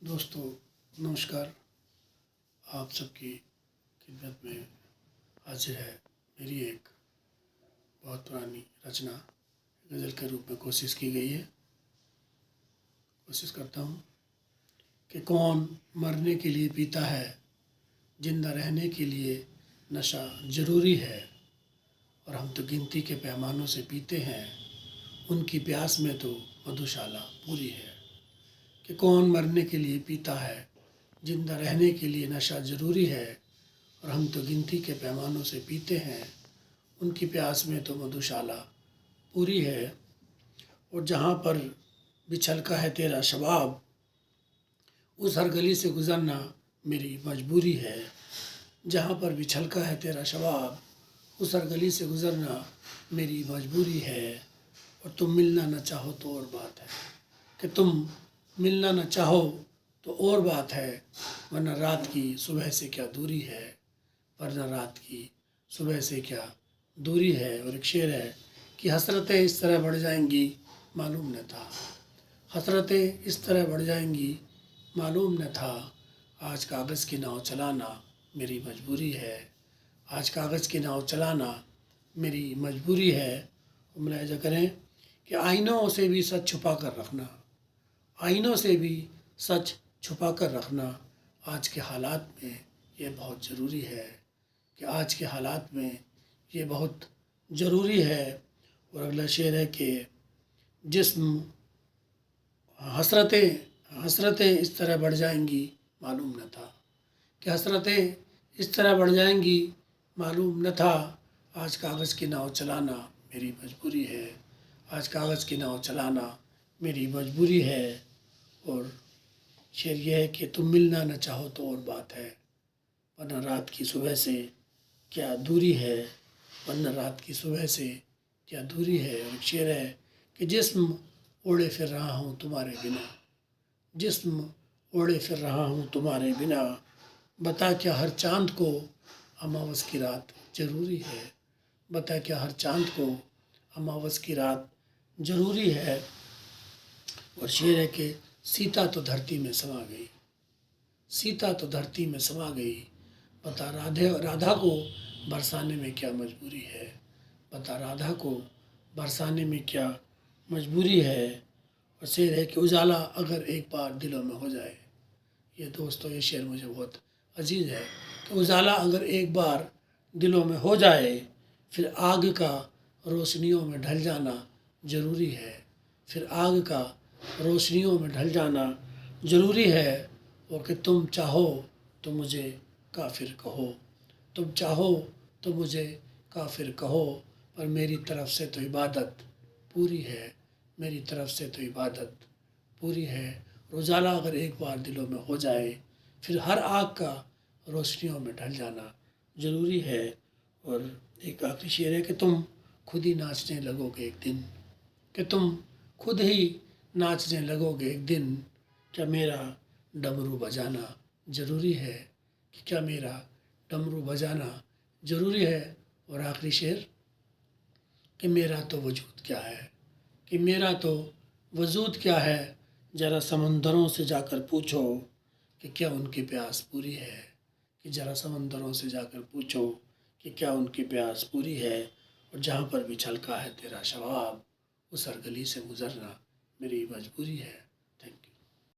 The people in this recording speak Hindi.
दोस्तों नमस्कार। आप सबकी खिदमत में हाजिर है मेरी एक बहुत पुरानी रचना गज़ल के रूप में कोशिश की गई है। कोशिश करता हूँ कि कौन मरने के लिए पीता है, जिंदा रहने के लिए नशा ज़रूरी है, और हम तो गिनती के पैमानों से पीते हैं, उनकी प्यास में तो मधुशाला पूरी है। कि कौन मरने के लिए पीता है, जिंदा रहने के लिए नशा ज़रूरी है, और हम तो गिनती के पैमानों से पीते हैं, उनकी प्यास में तो मधुशाला पूरी है। और जहाँ पर बिछलका है तेरा शबाब, उस हर गली से गुज़रना मेरी मजबूरी है। जहाँ पर बिछलका है तेरा शबाब, उस हर गली से गुज़रना मेरी मजबूरी है। और तुम मिलना न चाहो तो और बात है, कि तुम मिलना न चाहो तो और बात है, वरना रात की सुबह से क्या दूरी है, वरना रात की सुबह से क्या दूरी है। और एक शेर है कि हसरतें इस तरह बढ़ जाएंगी मालूम न था, हसरतें इस तरह बढ़ जाएंगी मालूम न था। आज कागज़ की नाव चलाना मेरी मजबूरी है, आज कागज़ की नाव चलाना मेरी मजबूरी है। मुलाहिज़ा करें कि आईनों से भी सच छुपा कर रखना, आईनों से भी सच छुपा कर रखना आज के हालात में ये बहुत ज़रूरी है, कि आज के हालात में ये बहुत ज़रूरी है। और अगला शेर है कि जिस्म हसरतें हसरतें इस तरह बढ़ जाएंगी मालूम न था, कि हसरतें इस तरह बढ़ जाएंगी मालूम न था। आज कागज़ की नाव चलाना मेरी मजबूरी है, आज कागज़ की नाव चलाना मेरी मजबूरी है। और शेर यह है कि तुम मिलना न चाहो तो और बात है, वरना रात की सुबह से क्या दूरी है, वरना रात की सुबह से क्या दूरी है। और शेर है कि जिस्म ओढ़े फिर रहा हूँ तुम्हारे बिना, जिस्म ओढ़े फिर रहा हूँ तुम्हारे बिना, बता क्या हर चाँद को अमावस की रात ज़रूरी है, बता क्या हर चाँद को अमावस की रात ज़रूरी है। और शेर है कि सीता तो धरती में समा गई, सीता तो धरती में समा गई, बता राधा को बरसाने में क्या मजबूरी है, बता राधा को बरसाने में क्या मजबूरी है। और शेर है कि उजाला अगर एक बार दिलों में हो जाए, ये दोस्तों ये शेर मुझे बहुत अजीज़ है, कि उजाला अगर एक बार दिलों में हो जाए, फिर आग का रोशनियों में ढल जाना ज़रूरी है, फिर आग का रोशनियों में ढल जाना ज़रूरी है। और कि तुम चाहो तो मुझे काफिर कहो, तुम चाहो तो मुझे काफिर कहो, पर मेरी तरफ से तो इबादत पूरी है, मेरी तरफ से तो इबादत पूरी है। रोज़ाना अगर एक बार दिलों में हो जाए, फिर हर आग का रोशनियों में ढल जाना ज़रूरी है। और एक आखिरी शेर है कि तुम खुद ही नाचने लगोगे एक दिन, कि तुम खुद ही नाचने लगोगे एक दिन, क्या मेरा डमरू बजाना ज़रूरी है, कि क्या मेरा डमरू बजाना ज़रूरी है। और आखिरी शेर कि मेरा तो वजूद क्या है, कि मेरा तो वजूद क्या है, ज़रा समंदरों से जाकर पूछो कि क्या उनकी प्यास पूरी है, कि ज़रा समंदरों से जाकर पूछो कि क्या उनकी प्यास पूरी है। और जहाँ पर भी छलका है तेरा शबाब, उस हर गली से गुज़रना मेरी मजबूरी है।